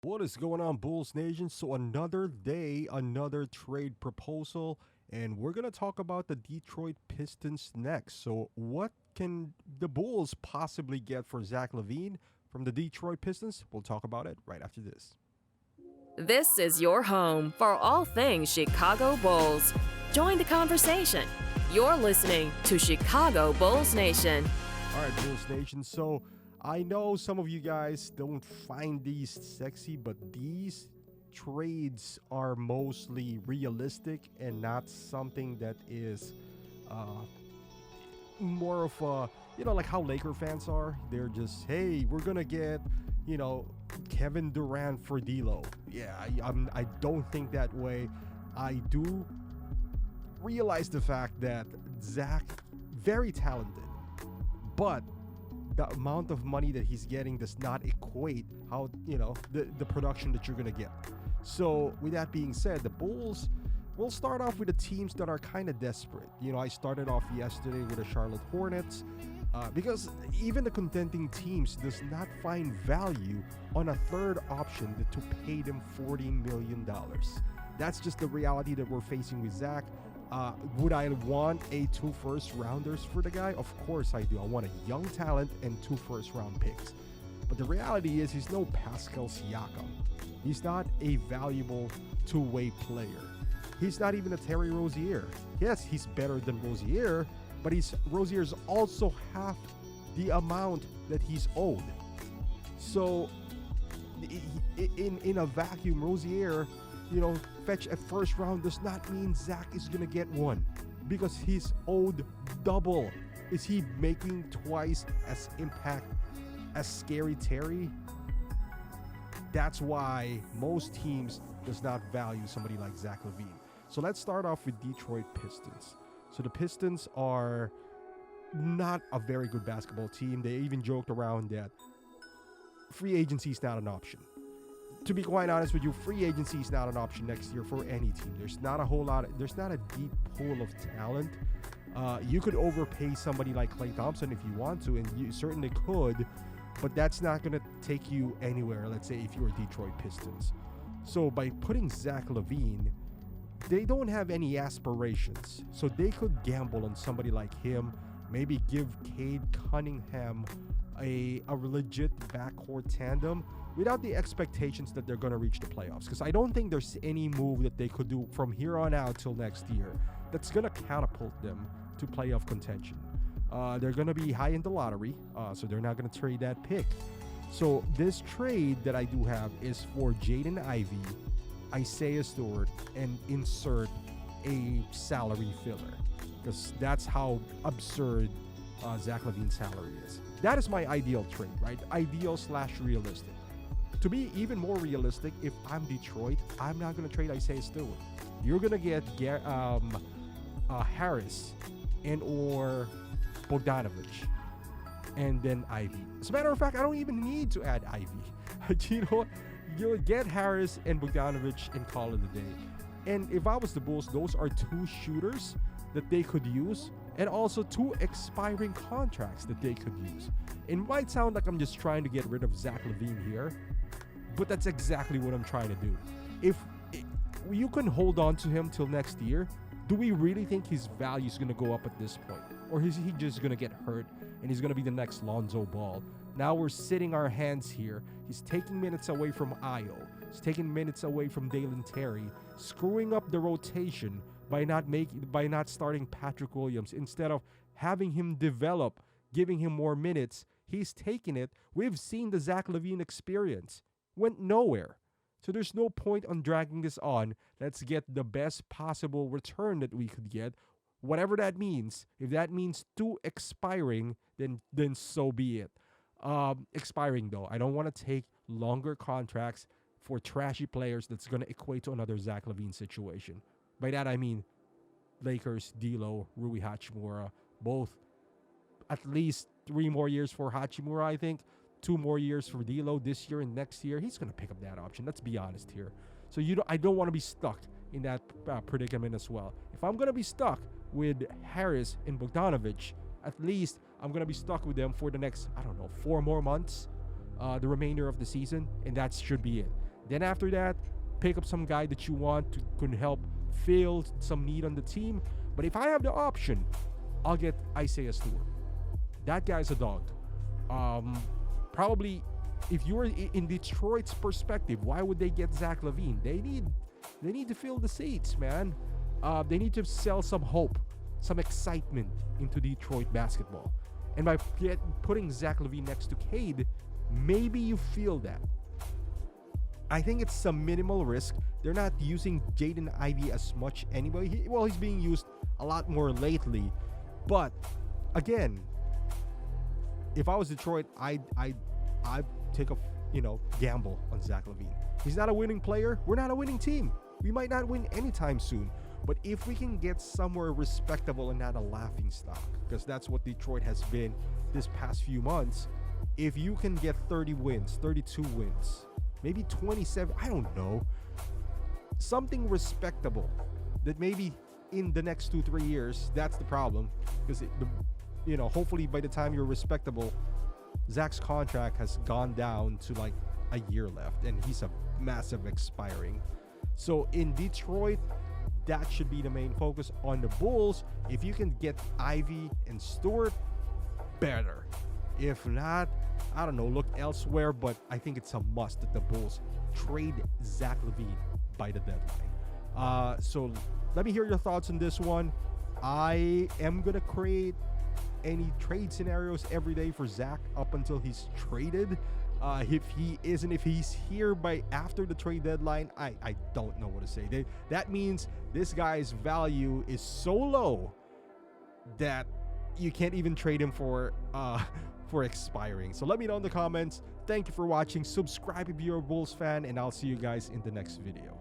What is going on, Bulls Nation? So, another day, another trade proposal, and we're going to talk about the Detroit Pistons next. So, what can the Bulls possibly get for Zach Lavine from the Detroit Pistons? We'll talk about it right after this. This is your home for all things Chicago Bulls. Join the conversation. You're listening to Chicago Bulls Nation. All right, Bulls Nation. So, I know some of you guys don't find these sexy, but these trades are mostly realistic and not something that is more of a, like how Laker fans are. They're just, hey, we're going to get, Kevin Durant for D'Lo. Yeah, I don't think that way. I do realize the fact that Zach, very talented, but the amount of money that he's getting does not equate how the production that you're gonna get. So with that being said, the Bulls will start off with the teams that are kind of desperate. I started off yesterday with the Charlotte Hornets because even the contending teams does not find value on a third option to pay them $40 million. That's just the reality that we're facing with Zach. Would I want two first rounders for the guy? Of course I do. I want a young talent and two first round picks. But the reality is he's no Pascal Siakam. He's not a valuable two-way player. He's not even a Terry Rozier. Yes, he's better than Rozier, but Rozier's also half the amount that he's owed. So in a vacuum, Rozier, fetch a first round does not mean Zach is going to get one because he's owed double. Is he making twice as impact as Scary Terry? That's why most teams does not value somebody like Zach Lavine. So let's start off with Detroit Pistons. So the Pistons are not a very good basketball team. They even joked around that free agency is not an option. To be quite honest with you, free agency is not an option next year for any team. There's not a deep pool of talent. You could overpay somebody like Klay Thompson if you want to, and you certainly could, but that's not going to take you anywhere, let's say, if you're Detroit Pistons. So by putting Zach Lavine, they don't have any aspirations. So they could gamble on somebody like him, maybe give Cade Cunningham a legit backcourt tandem without the expectations that they're going to reach the playoffs. Because I don't think there's any move that they could do from here on out till next year that's going to catapult them to playoff contention. They're going to be high in the lottery, so they're not going to trade that pick. So this trade that I do have is for Jaden Ivey, Isiah Stewart, and insert a salary filler. Because that's how absurd Zach Lavine's salary is. That is my ideal trade, right? Ideal/realistic. To be even more realistic, if I'm Detroit, I'm not going to trade Isiah Stewart. You're going to get Harris and or Bogdanovich and then Ivey. As a matter of fact, I don't even need to add Ivey. You'll get Harris and Bogdanovich and call it a day. And if I was the Bulls, those are two shooters that they could use and also two expiring contracts that they could use. It might sound like I'm just trying to get rid of Zach Lavine here, but that's exactly what I'm trying to do. If you can hold on to him till next year, do we really think his value is going to go up at this point? Or is he just going to get hurt and he's going to be the next Lonzo Ball? Now we're sitting our hands here. He's taking minutes away from Io. He's taking minutes away from Dalen Terry, screwing up the rotation by not starting Patrick Williams. Instead of having him develop, giving him more minutes, he's taking it. We've seen the Zach Lavine experience. Went nowhere. So there's no point on dragging this on. Let's get the best possible return that we could get. Whatever that means. If that means two expiring, then so be it. Expiring though, I don't want to take longer contracts for trashy players that's going to equate to another Zach Lavine situation. By that I mean Lakers, D'Lo, Rui Hachimura, both at least 3 more years for Hachimura, I think. 2 more years for D'Lo this year and next year. He's going to pick up that option. Let's be honest here. So I don't want to be stuck in that predicament as well. If I'm going to be stuck with Harris and Bogdanovich, at least I'm going to be stuck with them for the next, 4 more months, the remainder of the season, and that should be it. Then after that, pick up some guy that you want to can help fill some need on the team. But if I have the option, I'll get Isiah Stewart. That guy's a dog. Probably, if you were in Detroit's perspective, why would they get Zach Lavine? They need to fill the seats, man. They need to sell some hope, some excitement into Detroit basketball. And by putting Zach Lavine next to Cade, maybe you feel that. I think it's some minimal risk. They're not using Jaden Ivey as much anyway. He's being used a lot more lately. But again, if I was Detroit, I'd take a gamble on Zach Lavine. He's not a winning player. We're not a winning team. We might not win anytime soon. But if we can get somewhere respectable and not a laughing stock, because that's what Detroit has been this past few months, if you can get 30 wins, 32 wins, maybe 27, I don't know, something respectable that maybe in the next 2-3 years, that's the problem. Because, hopefully by the time you're respectable, Zach's contract has gone down to like a year left, and he's a massive expiring. So in Detroit, that should be the main focus. On the Bulls, if you can get Ivey and Stewart, better. If not, I don't know, look elsewhere, but I think it's a must that the Bulls trade Zach Lavine by the deadline. So let me hear your thoughts on this one. I am going to create any trade scenarios every day for Zach up until he's traded. If he's here by after the trade deadline, I don't know what to say. That means this guy's value is so low that you can't even trade him for expiring. So let me know in the comments. Thank you for watching. Subscribe if you're a Bulls fan, and I'll see you guys in the next video.